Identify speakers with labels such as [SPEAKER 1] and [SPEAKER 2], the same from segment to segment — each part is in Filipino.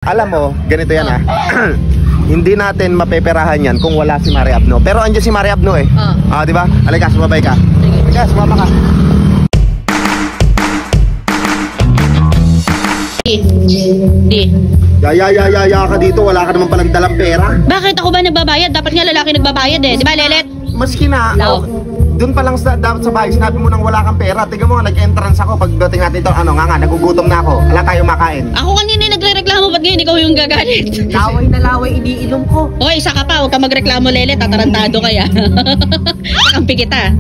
[SPEAKER 1] Alam mo, ganito yan Hindi natin mapeperahan yan kung wala si Mare Abno. Pero andiyan si Mare Abno eh. Di ba? Halika, sumabay ka. Halika, sumama ka. Yaya ka dito, wala ka naman palang dalang pera.
[SPEAKER 2] Bakit ako ba nagbabayad? Dapat nga lalaki nagbabayad eh. Di ba, Lelet?
[SPEAKER 1] Maski na, doon pa lang dapat sa bahay, sinabi mo nang wala kang pera. Tiga mo nga, nag-entrance ako. Pagdating natin ito, nagugutom na ako. Wala tayong makain.
[SPEAKER 2] Ako kanina nagre-reklamo, ba't ngayon ikaw yung gagalit?
[SPEAKER 3] Laway na laway, iniinom ko.
[SPEAKER 2] Okay, isa ka pa, huwag ka magreklamo, Lelet. Tatarantado kaya. Kampi kita.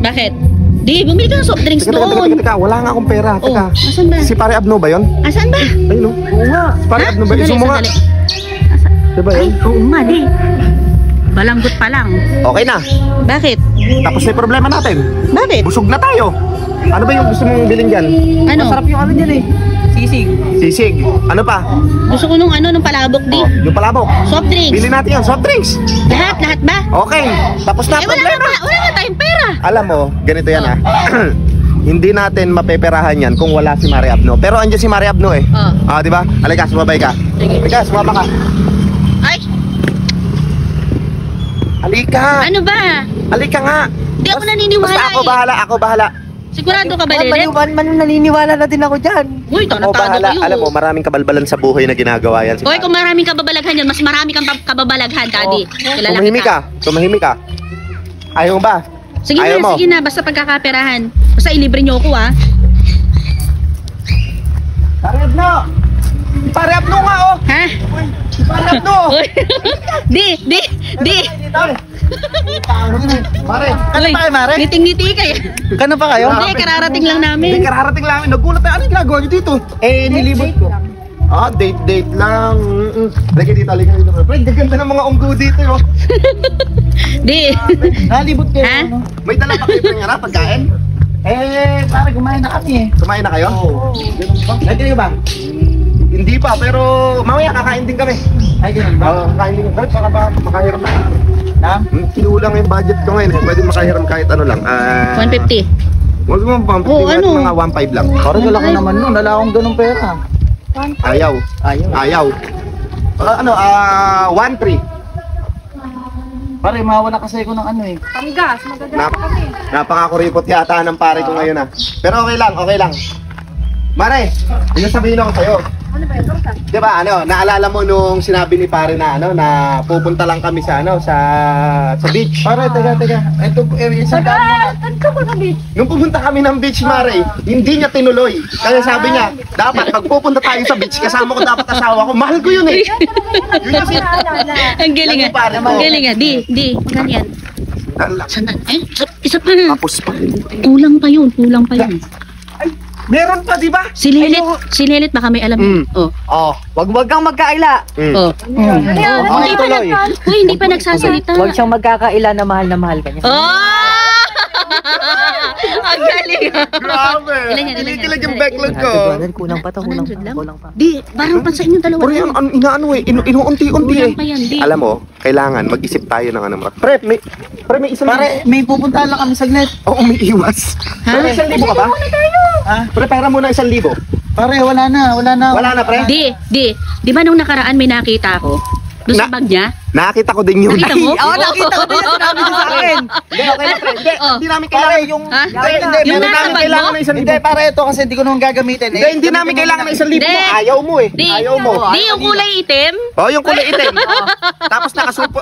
[SPEAKER 2] Bakit? Di, bumili ka ng soft drinks doon.
[SPEAKER 1] Teka, wala nga akong pera. Teka,
[SPEAKER 2] asan ba?
[SPEAKER 1] Si Pare Abno ba yun?
[SPEAKER 2] Asan ba?
[SPEAKER 1] Ayun o. Oo nga. Si Pare Abno ba? Iso mo nga. Diba yun?
[SPEAKER 2] Ay, oo nga, di. Balanggot pa lang.
[SPEAKER 1] Okay na.
[SPEAKER 2] Bakit?
[SPEAKER 1] Tapos na yung problema natin.
[SPEAKER 2] Bakit?
[SPEAKER 1] Busog na tayo. Ano ba yung gusto mong bilhin dyan?
[SPEAKER 2] Ano?
[SPEAKER 3] Masarap yung ano dyan eh. Sisig.
[SPEAKER 1] Sisig. Ano pa?
[SPEAKER 2] Gusto ko nung palabok, di.
[SPEAKER 1] Yung palabok.
[SPEAKER 2] Soft drinks.
[SPEAKER 1] Bilhin natin yan. Soft drinks.
[SPEAKER 2] Lahat ba?
[SPEAKER 1] Okay. Tapos na problema.
[SPEAKER 2] Wala nga tayong pera.
[SPEAKER 1] Alam mo, ganito yan Hindi natin mapeperahan yan kung wala si Mare Abno. Pero andiyan si Mare Abno eh. Di ba? Halika, sumabay ka. Halika, sumama ka.
[SPEAKER 2] Ay!
[SPEAKER 1] Halika!
[SPEAKER 2] Ano ba?
[SPEAKER 1] Halika nga!
[SPEAKER 2] Hindi ako naniniwala
[SPEAKER 1] Basta ako bahala.
[SPEAKER 2] Sigurado ka ba, Lelet?
[SPEAKER 3] Naniniwala na din ako dyan.
[SPEAKER 2] Uy,
[SPEAKER 1] Ako bahala.
[SPEAKER 2] kayo.
[SPEAKER 1] Alam mo, maraming kabalbalan sa buhay na ginagawa yan.
[SPEAKER 2] Hoy, kung maraming kababalaghan yan, mas marami kang kababalaghan, Daddy. Kilala
[SPEAKER 1] Tumahimik ka. Ayaw mo ba?
[SPEAKER 2] Sige na, basta pagkakaperahan. Basta ilibre niyo ako,
[SPEAKER 1] Pare Abno! Pare Abno nga, oh!
[SPEAKER 2] Ha?
[SPEAKER 1] Pare Abno!
[SPEAKER 2] Di!
[SPEAKER 1] Mare, kano pa kayo, Mare?
[SPEAKER 2] Ngiting-ngiti kayo.
[SPEAKER 3] Kano pa kayo?
[SPEAKER 2] Hindi, kararating lang namin.
[SPEAKER 1] Hindi, kararating lang. Nagulat tayo. Ano yung ginagawa nyo dito?
[SPEAKER 3] Nilibot ko.
[SPEAKER 1] Date lang. Lagi dito. Pre, gaganda ng mga unggo dito, yo.
[SPEAKER 2] Di.
[SPEAKER 3] Nalibot kayo.
[SPEAKER 2] Ha?
[SPEAKER 1] May dala pa kayo pang pagkain?
[SPEAKER 3] Pare, kumain na kami eh.
[SPEAKER 1] Kumain na kayo? Oo. Lagi kayo ba? Hindi pa, pero mamaya kakain din kami.
[SPEAKER 3] Ay, ganun ba?
[SPEAKER 1] Kakain din kami. Baka ba makahiram na? Kinulang yung budget ko ngayon eh. Pwede makahiram kahit ano lang.
[SPEAKER 2] 150.
[SPEAKER 1] Huwag mo pang
[SPEAKER 2] ano?
[SPEAKER 1] mga 1.5 lang.
[SPEAKER 3] Parang wala ko naman nun. Wala akong ganung pera.
[SPEAKER 1] Ayaw. 1.3.
[SPEAKER 3] Pare, mawala kasi ako ng ano eh.
[SPEAKER 4] Panggas, magagamit kami.
[SPEAKER 1] Napakakuripot yata ng pare ko ngayon Pero okay lang. Mare, yung sabihin ako sa'yo.
[SPEAKER 4] Ano ba yun?
[SPEAKER 1] Di ba, naalala mo nung sinabi ni pare na, na pupunta lang kami sa, sa beach.
[SPEAKER 3] Pare, teka. Ito, isang daan muna.
[SPEAKER 4] Saan ka ba kami?
[SPEAKER 1] Nung pupunta kami ng beach, Mare, hindi niya tinuloy. Kaya sabi niya, dapat pag pupunta tayo sa beach, kasama ko dapat asawa ko. Mahal ko yun eh. Yun yung
[SPEAKER 2] Ang galing
[SPEAKER 1] Yan yung pare mo.
[SPEAKER 2] Ang galing Di. Ganyan. Sana, isa pa.
[SPEAKER 1] Tapos pa.
[SPEAKER 2] Kulang pa yun.
[SPEAKER 1] Meron pa, di ba?
[SPEAKER 2] Si Lelet baka may alam.
[SPEAKER 3] Wag kang magkaila.
[SPEAKER 2] Uy, hindi pa nagsasalita.
[SPEAKER 3] Wag siyang magkakaila na mahal ka niya.
[SPEAKER 2] Ang galing.
[SPEAKER 1] Grabe.
[SPEAKER 2] Ilan yan?
[SPEAKER 1] Kinikilig yung backlog ko.
[SPEAKER 3] Kulang pa.
[SPEAKER 2] 100 lang? Di, parang pa sa inyong dalawa.
[SPEAKER 1] Pero yan, inaano eh, inuunti-unti eh.
[SPEAKER 2] Kulang pa yan, di.
[SPEAKER 1] Alam mo, kailangan mag-isip tayo ng ano. Pre, may isang
[SPEAKER 3] Pare, may pupuntahan lang kami saglit.
[SPEAKER 1] Oo, may iwas.
[SPEAKER 2] Ha?
[SPEAKER 1] Pre, 1,000 ka ba?
[SPEAKER 3] Ha?
[SPEAKER 1] Pre, pera muna 1,000.
[SPEAKER 3] Pare, wala na.
[SPEAKER 1] Wala na, pre?
[SPEAKER 2] Di ba nung nakaraan may nakita ako? Doon sa bag niya?
[SPEAKER 1] Nakita ko din yun.
[SPEAKER 2] Nakita mo?
[SPEAKER 3] Nakita ko din yung sinabi niya sa akin.
[SPEAKER 1] Hindi, okay na, pre. Hindi namin kailangan.
[SPEAKER 3] Pare, yung...
[SPEAKER 2] Ha?
[SPEAKER 1] Hindi,
[SPEAKER 2] Yung
[SPEAKER 1] meron
[SPEAKER 2] nasa
[SPEAKER 1] namin
[SPEAKER 2] bag
[SPEAKER 1] kailangan
[SPEAKER 2] mo?
[SPEAKER 1] ng 1,000.
[SPEAKER 3] Hindi, pare, ito kasi hindi ko naman gagamitin.
[SPEAKER 1] Hindi namin kailangan ng 1,000.
[SPEAKER 2] Hindi.
[SPEAKER 1] Ayaw mo eh.
[SPEAKER 2] Di.
[SPEAKER 1] Ayaw mo.
[SPEAKER 2] Di, yung kulay itim?
[SPEAKER 1] Oh, yung kulay itim. Tapos nakasupo.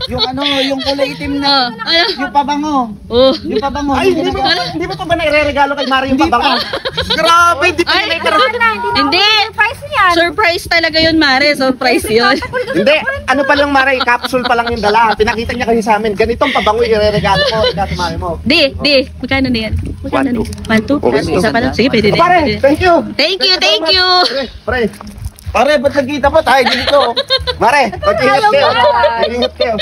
[SPEAKER 3] Yung kulay itim na... Yung pabango. Yung pabango.
[SPEAKER 1] Ay, hindi mo pa ba naireregalo kay Mario yung pabango? Grabe, hindi pa
[SPEAKER 2] Hindi.
[SPEAKER 4] Surprise niyan.
[SPEAKER 2] Surprise talaga yun, Mare. Surprise yun.
[SPEAKER 1] Hindi, ano pa lang Mare, capsule pa lang yung dala. Pinakita niya kasi sa amin. Ganitong pabango ireregalo ko sa Mario mo.
[SPEAKER 2] Di. Magkano na yan? 1, 2.
[SPEAKER 1] Okay,
[SPEAKER 2] Isa pa lang. Sige, pwede din.
[SPEAKER 1] Pare, thank you.
[SPEAKER 2] Thank you.
[SPEAKER 1] Pre,
[SPEAKER 3] Pare, ba't nagkita pa tayo dito?
[SPEAKER 1] Mare, mag-ingat kayo. Mag-ingat kayo.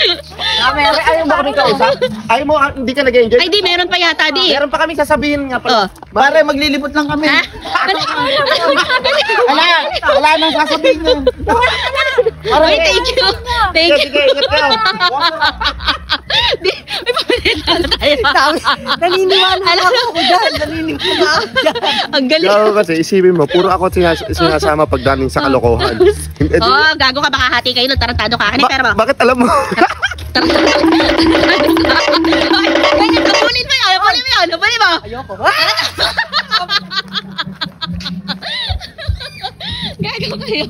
[SPEAKER 3] Ayaw mo kami kausap?
[SPEAKER 1] Ayaw mo, hindi ka nag-enjoy?
[SPEAKER 2] Ay, di. Meron pa yata, di.
[SPEAKER 1] Meron pa kami sasabihin nga pala.
[SPEAKER 3] Pare, maglilibot lang kami.
[SPEAKER 2] Ha?
[SPEAKER 3] Wala nang sasabihin nun.
[SPEAKER 2] Uy, thank you.
[SPEAKER 1] Sige, ingat kayo.
[SPEAKER 2] Di, may
[SPEAKER 3] Naniniwala ako dyan. Naniniwala ako dyan.
[SPEAKER 2] Ang galing.
[SPEAKER 1] Gago kasi, isipin mo, puro ako sinasama pagdating sa kalokohan.
[SPEAKER 2] Oh, gago ka, baka hati kayo, tarantado ka. Ano yung pera mo?
[SPEAKER 1] Bakit alam mo?
[SPEAKER 2] Ganyan, nabulin mo yun, nabulin mo yun, nabulin mo.
[SPEAKER 3] Ayoko.
[SPEAKER 2] Gago kayo.